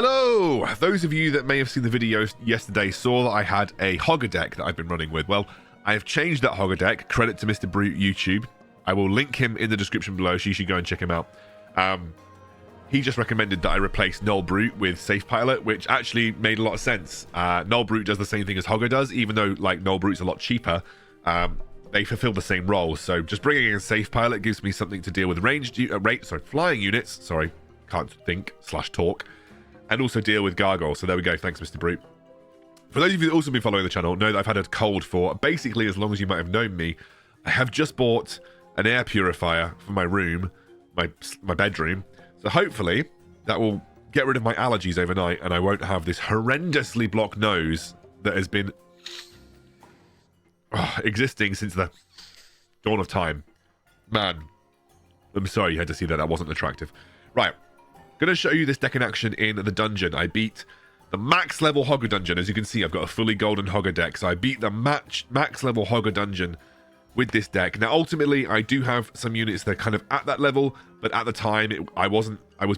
Hello! Those of you that may have seen the video yesterday saw that I had a Hogger deck that I've been running with. Well, I have changed that Hogger deck. Credit to Mr. Brute YouTube. I will link him in the description below, so you should go and check him out. He just recommended that I replace Null Brute with Safe Pilot, which actually made a lot of sense. Null Brute does the same thing as Hogger does, even though like Null Brute's a lot cheaper. They fulfill the same role. So just bringing in Safe Pilot gives me something to deal with flying units. Sorry, can't think / talk. And also deal with gargoyles. So there we go. Thanks, Mr. Brute. For those of you that also been following the channel, know that I've had a cold for basically as long as you might have known me. I have just bought an air purifier for my room, my bedroom. So hopefully that will get rid of my allergies overnight and I won't have this horrendously blocked nose that has been existing since the dawn of time. Man, I'm sorry you had to see that. That wasn't attractive. Right. Going to show you this deck in action in the dungeon. I beat the max level Hogger dungeon. As you can see, I've got a fully golden Hogger deck. So I beat the max level Hogger dungeon with this deck. Now, ultimately, I do have some units that are kind of at that level, but at the time, I was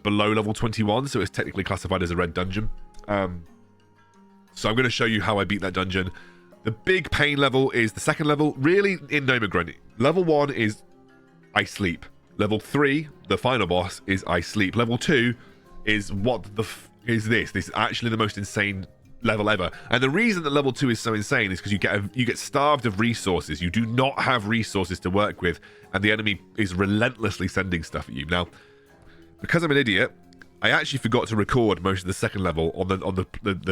below level 21, so it's technically classified as a red dungeon. So I'm going to show you how I beat that dungeon. The big pain level is the second level, really in Gnomeregan. Level 1 is I sleep. Level 3, the final boss, is I sleep. Level 2 is what the is this? This is actually the most insane level ever. And the reason that level 2 is so insane is because you get starved of resources. You do not have resources to work with, and the enemy is relentlessly sending stuff at you. Now, because I'm an idiot, I actually forgot to record most of the second level on the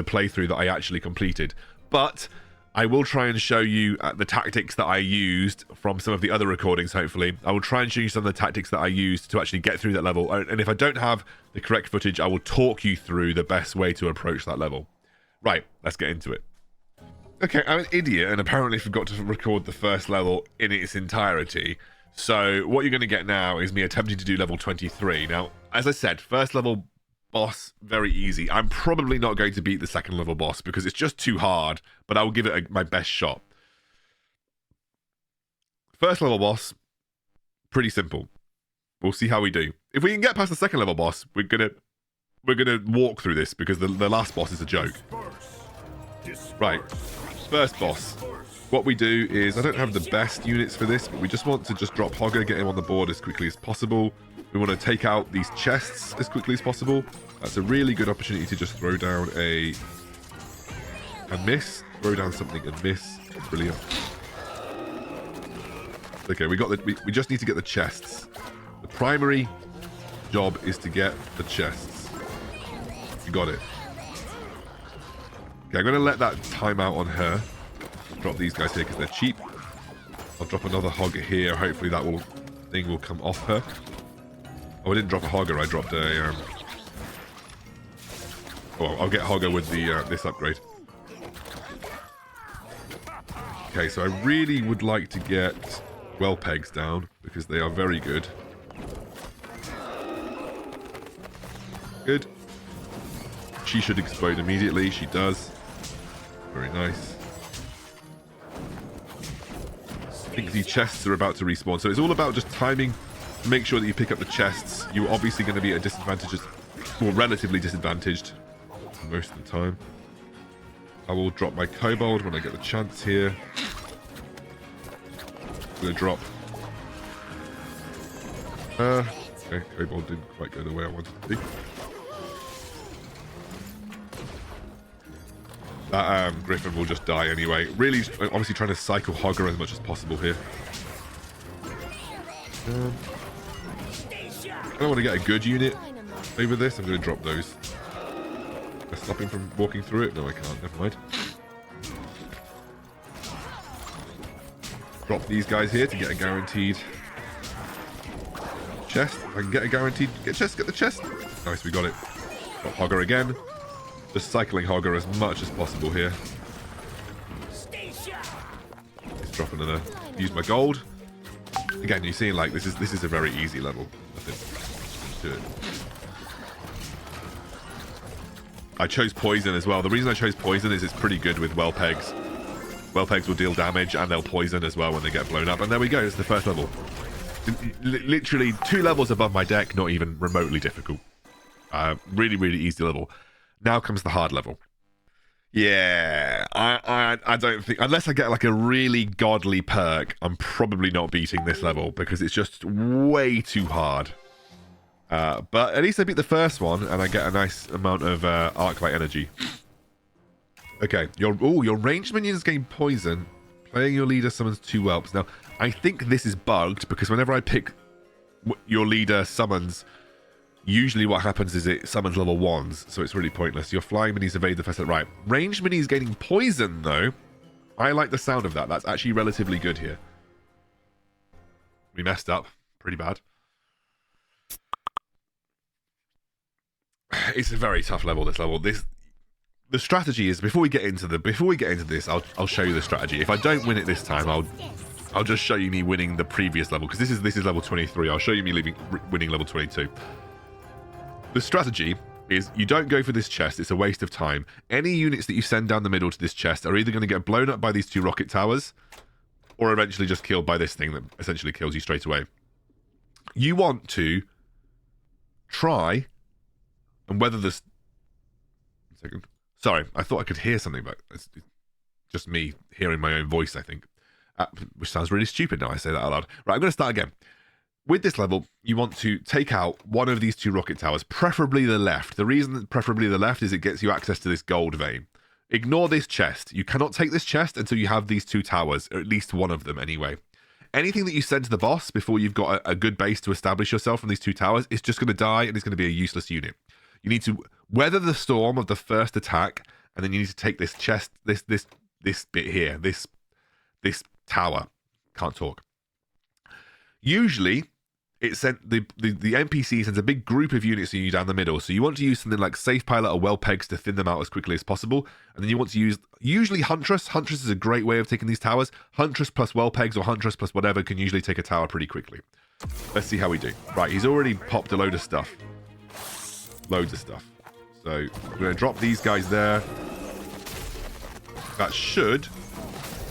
playthrough that I actually completed. But I will try and show you the tactics that I used from some of the other recordings, hopefully. I will try and show you some of the tactics that I used to actually get through that level. And if I don't have the correct footage, I will talk you through the best way to approach that level. Right, let's get into it. Okay, I'm an idiot and apparently forgot to record the first level in its entirety. So what you're going to get now is me attempting to do level 23. Now, as I said, first level boss, very easy. I'm probably not going to beat the second level boss because it's just too hard, but I will give it my best shot. First level boss, pretty simple. We'll see how we do. If we can get past the second level boss, we're gonna walk through this because the last boss is a joke. Right, first boss. What we do is, I don't have the best units for this, but we just want to drop Hogger, get him on the board as quickly as possible. We want to take out these chests as quickly as possible. That's a really good opportunity to just throw down and miss. Throw down something and miss. Brilliant. Okay, we just need to get the chests. The primary job is to get the chests. You got it. Okay, I'm going to let that time out on her. Drop these guys here because they're cheap. I'll drop another Hogger here. Hopefully that thing will come off her. Oh, I didn't drop a Hogger. I dropped a... Oh, I'll get Hogger with the this upgrade. Okay, so I really would like to get well pegs down because they are very good. Good. She should explode immediately. She does. Very nice. I think the chests are about to respawn, so it's all about just timing. Make sure that you pick up the chests. You're obviously going to be at a disadvantage, or relatively disadvantaged most of the time. I will drop my kobold when I get the chance here. I'm going to drop. Okay, kobold didn't quite go the way I wanted it to be. That griffin will just die anyway. Really, obviously trying to cycle Hogger as much as possible here. I don't want to get a good unit over this. I'm going to drop those. Can I stop him from walking through it? No, I can't. Never mind. Drop these guys here to get a guaranteed chest. If I can get a guaranteed chest, get the chest. Nice, we got it. Drop Hogger again. Just cycling Hogger as much as possible here. Just dropping another. Use my gold. Again, you're seeing like this is a very easy level. Nothing to it. I chose poison as well. The reason I chose poison is it's pretty good with well pegs. Well pegs will deal damage and they'll poison as well when they get blown up. And there we go. It's the first level. Literally 2 levels above my deck. Not even remotely difficult. Really, really easy level. Now comes the hard level. Yeah, I don't think, unless I get like a really godly perk, I'm probably not beating this level because it's just way too hard. But at least I beat the first one and I get a nice amount of Arclight energy. Okay, your ranged minions gain poison. Playing your leader summons 2 whelps. Now, I think this is bugged because whenever I pick your leader summons, usually what happens is it summons level 1s, so it's really pointless. Your flying minis evade the first. Right, ranged minis gaining poison, though. I like the sound of that. That's actually relatively good here. We messed up. Pretty bad. It's a very tough level, this level. The strategy is, before we get into this, I'll show you the strategy. If I don't win it this time, I'll just show you me winning the previous level, because this is level 23. I'll show you me winning level 22. The strategy is you don't go for this chest. It's a waste of time. Any units that you send down the middle to this chest are either going to get blown up by these 2 rocket towers or eventually just killed by this thing that essentially kills you straight away. You want to try and weather this... One second. Sorry, I thought I could hear something, but it's just me hearing my own voice, I think. Which sounds really stupid now I say that out loud. Right, I'm going to start again. With this level, you want to take out one of these 2 rocket towers, preferably the left. The reason that preferably the left is it gets you access to this gold vein. Ignore this chest. You cannot take this chest until you have these 2 towers, or at least one of them anyway. Anything that you send to the boss before you've got a good base to establish yourself from these 2 towers is just going to die and it's going to be a useless unit. You need to weather the storm of the first attack, and then you need to take this chest, this bit here, this tower. Can't talk. Usually, it sent the NPC sends a big group of units to you down the middle. So you want to use something like Safe Pilot or Well Pegs to thin them out as quickly as possible. And then you want to use, usually Huntress. Huntress is a great way of taking these towers. Huntress plus Well Pegs or Huntress plus whatever can usually take a tower pretty quickly. Let's see how we do. Right, he's already popped a load of stuff. Loads of stuff. So we're going to drop these guys there. That should...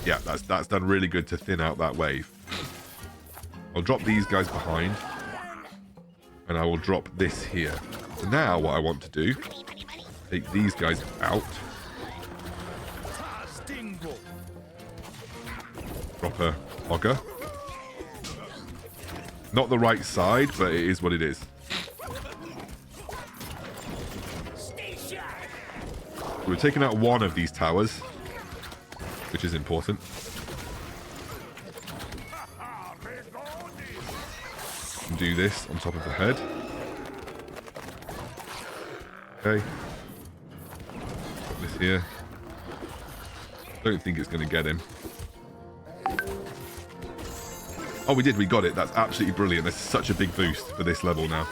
Yeah, that's done really good to thin out that wave. I'll drop these guys behind. And I will drop this here. So now what I want to do... Take these guys out. Drop a Hogger. Not the right side, but it is what it is. We're taking out one of these towers, which is important. Do this on top of the head. Okay. Put this here. Don't think it's going to get him. Oh, we did. We got it. That's absolutely brilliant. That's such a big boost for this level now.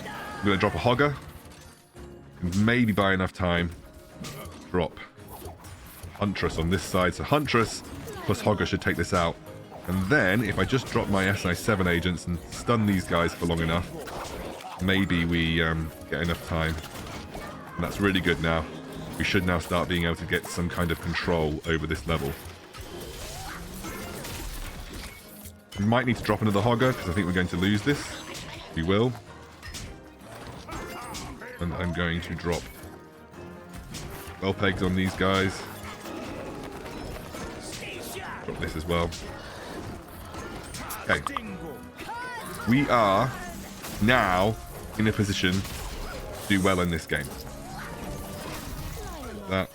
I'm going to drop a Hogger. Maybe buy enough time. Drop Huntress on this side. So Huntress plus Hogger should take this out. And then, if I just drop my SI7 agents and stun these guys for long enough, maybe we get enough time. And that's really good now. We should now start being able to get some kind of control over this level. We might need to drop another Hogger, because I think we're going to lose this. We will. And I'm going to drop Well Pegs on these guys. Drop this as well. Okay. We are now in a position to do well in this game. That.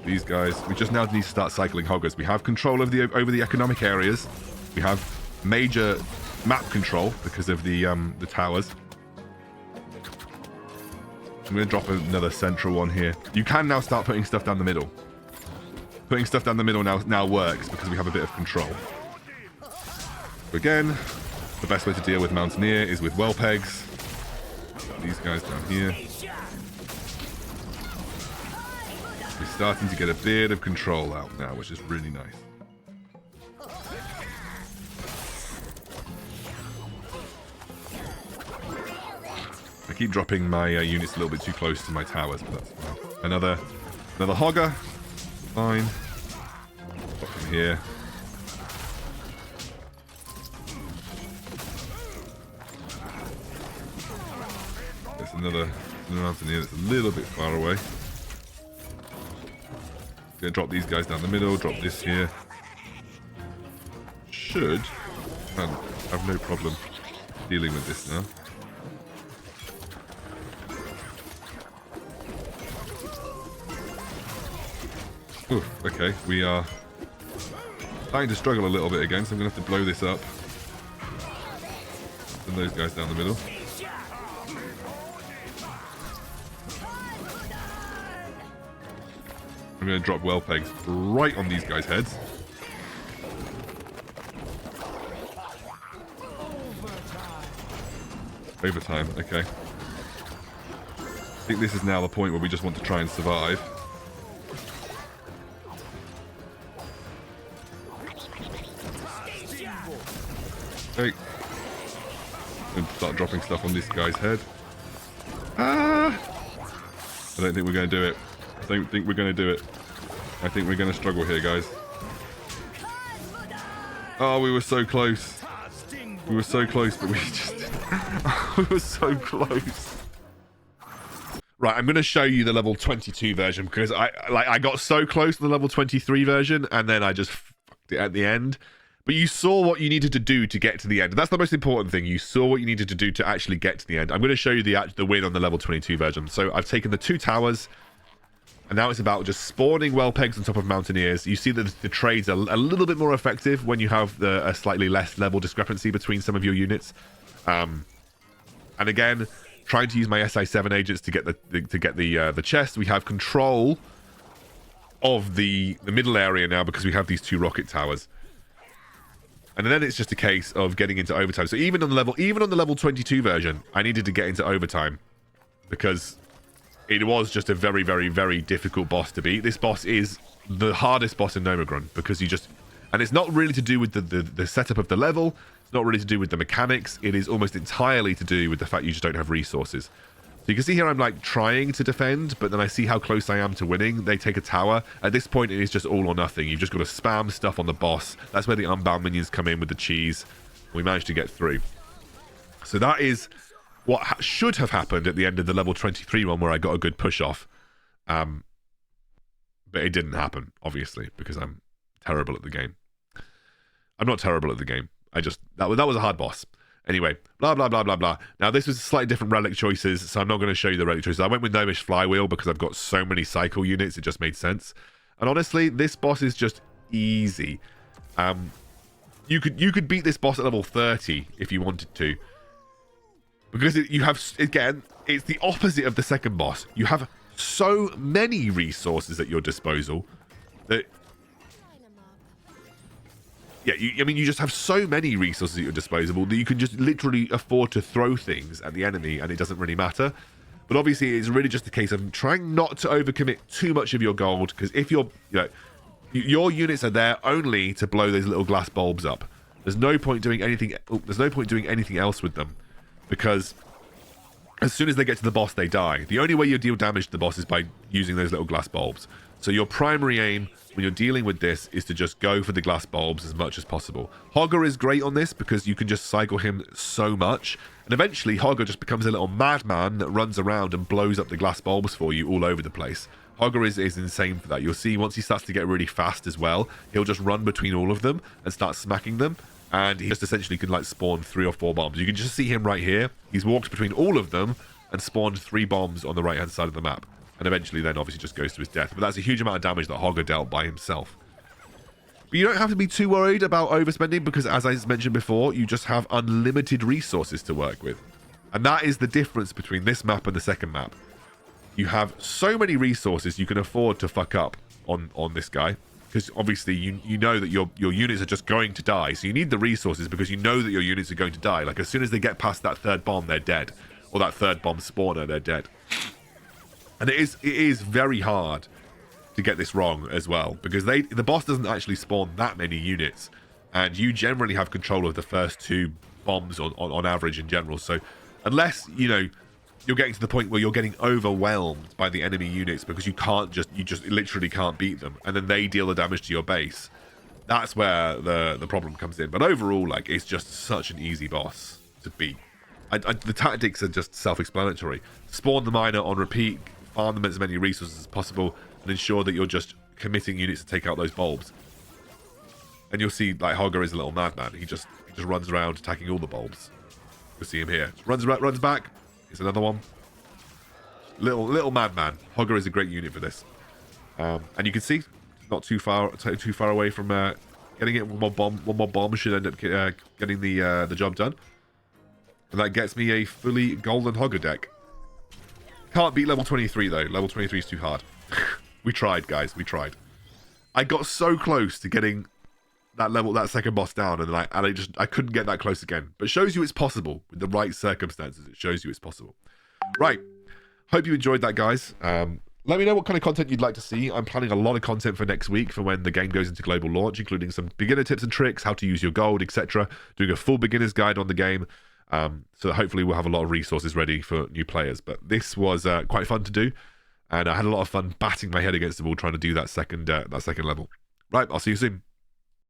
These guys. We just now need to start cycling Hoggers. We have control of over the economic areas. We have major map control because of the towers. I'm going to drop another central one here. You can now start putting stuff down the middle. Putting stuff down the middle now works because we have a bit of control. Again, the best way to deal with Mountaineer is with Well Pegs. These guys down here. We're starting to get a bit of control out now, which is really nice. I keep dropping my units a little bit too close to my towers, but that's fine. Another Hogger. Fine. Drop him here. There's another Around in here that's a little bit far away. Gonna drop these guys down the middle, drop this here. Should have no problem dealing with this now. Oof, okay, we are starting to struggle a little bit again, so I'm gonna have to blow this up. Send those guys down the middle. I'm going to drop well pegs right on these guys' heads. Overtime, okay. I think this is now the point where we just want to try and survive. Okay. And start dropping stuff on this guy's head. Ah! I don't think we're going to do it. I don't think we're going to do it. I think we're going to struggle here, guys. Oh, we were so close. We were so close, but we just... we were so close. Right, I'm going to show you the level 22 version because I got so close to the level 23 version and then I just fucked it at the end. But you saw what you needed to do to get to the end. That's the most important thing. You saw what you needed to do to actually get to the end. I'm going to show you the win on the level 22 version. So I've taken the 2 towers. And now it's about just spawning well pegs on top of mountaineers. You see that the trades are a little bit more effective when you have a slightly less level discrepancy between some of your units. And again, trying to use my SI7 agents to get the chest. We have control of the middle area now because we have these 2 rocket towers. And then it's just a case of getting into overtime. So even on the level 22 version, I needed to get into overtime because it was just a very, very, very difficult boss to beat. This boss is the hardest boss in Gnomeregan because you just... And it's not really to do with the setup of the level. It's not really to do with the mechanics. It is almost entirely to do with the fact you just don't have resources. So you can see here I'm like trying to defend, but then I see how close I am to winning. They take a tower. At this point, it is just all or nothing. You've just got to spam stuff on the boss. That's where the unbound minions come in with the cheese. We managed to get through. So that is what should have happened at the end of the level 23 one where I got a good push off. But it didn't happen, obviously, because I'm terrible at the game. I'm not terrible at the game. That was a hard boss. Anyway, blah, blah, blah, blah, blah. Now, this was slightly different relic choices, so I'm not going to show you the relic choices. I went with Gnomish Flywheel because I've got so many cycle units, it just made sense. And honestly, this boss is just easy. You could beat this boss at level 30 if you wanted to. Because you have, again, it's the opposite of the second boss. You have so many resources at your disposal that... Yeah, you just have so many resources at your disposal that you can just literally afford to throw things at the enemy and it doesn't really matter. But obviously, it's really just a case of trying not to overcommit too much of your gold, because if your units are there only to blow those little glass bulbs up. There's no point doing anything. There's no point doing anything else with them, because as soon as they get to the boss, they die. The only way you deal damage to the boss is by using those little glass bulbs. So your primary aim when you're dealing with this is to just go for the glass bulbs as much as possible. Hogger is great on this because you can just cycle him so much. And eventually, Hogger just becomes a little madman that runs around and blows up the glass bulbs for you all over the place. Hogger is insane for that. You'll see once he starts to get really fast as well, he'll just run between all of them and start smacking them. And he just essentially can like spawn 3 or 4 bombs. You can just see him right here. He's walked between all of them and spawned 3 bombs on the right-hand side of the map. And eventually then obviously just goes to his death. But that's a huge amount of damage that Hogger dealt by himself. But you don't have to be too worried about overspending because, as I mentioned before, you just have unlimited resources to work with. And that is the difference between this map and the second map. You have so many resources you can afford to fuck up on this guy. Because obviously you know that your units are just going to die. So you need the resources because you know that your units are going to die. Like as soon as they get past that 3rd bomb, they're dead. Or that 3rd bomb spawner, they're dead. And it is very hard to get this wrong as well, because the boss doesn't actually spawn that many units, and you generally have control of the first 2 bombs on average in general. So unless you're getting to the point where you're getting overwhelmed by the enemy units because you just literally can't beat them, and then they deal the damage to your base, that's where the problem comes in. But overall, like, it's just such an easy boss to beat. The tactics are just self-explanatory. Spawn the miner on repeat, farm them as many resources as possible, and ensure that you're just committing units to take out those bulbs. And you'll see, like, Hogger is a little madman. He just runs around attacking all the bulbs. You'll see him here. Runs back. Here's another one. Little madman. Hogger is a great unit for this. And you can see, not too far away from getting it. One more bomb should end up getting the job done. And that gets me a fully golden Hogger deck. Can't beat level 23 though. Level 23 is too hard. We tried, guys. We tried. I got so close to getting that second boss down, and I couldn't get that close again. But it shows you it's possible with the right circumstances. It shows you it's possible. Right. Hope you enjoyed that, guys. Let me know what kind of content you'd like to see. I'm planning a lot of content for next week for when the game goes into global launch, including some beginner tips and tricks, how to use your gold, etc. Doing a full beginner's guide on the game. So that hopefully we'll have a lot of resources ready for new players. But this was quite fun to do, and I had a lot of fun batting my head against the wall trying to do that second level. Right, I'll see you soon.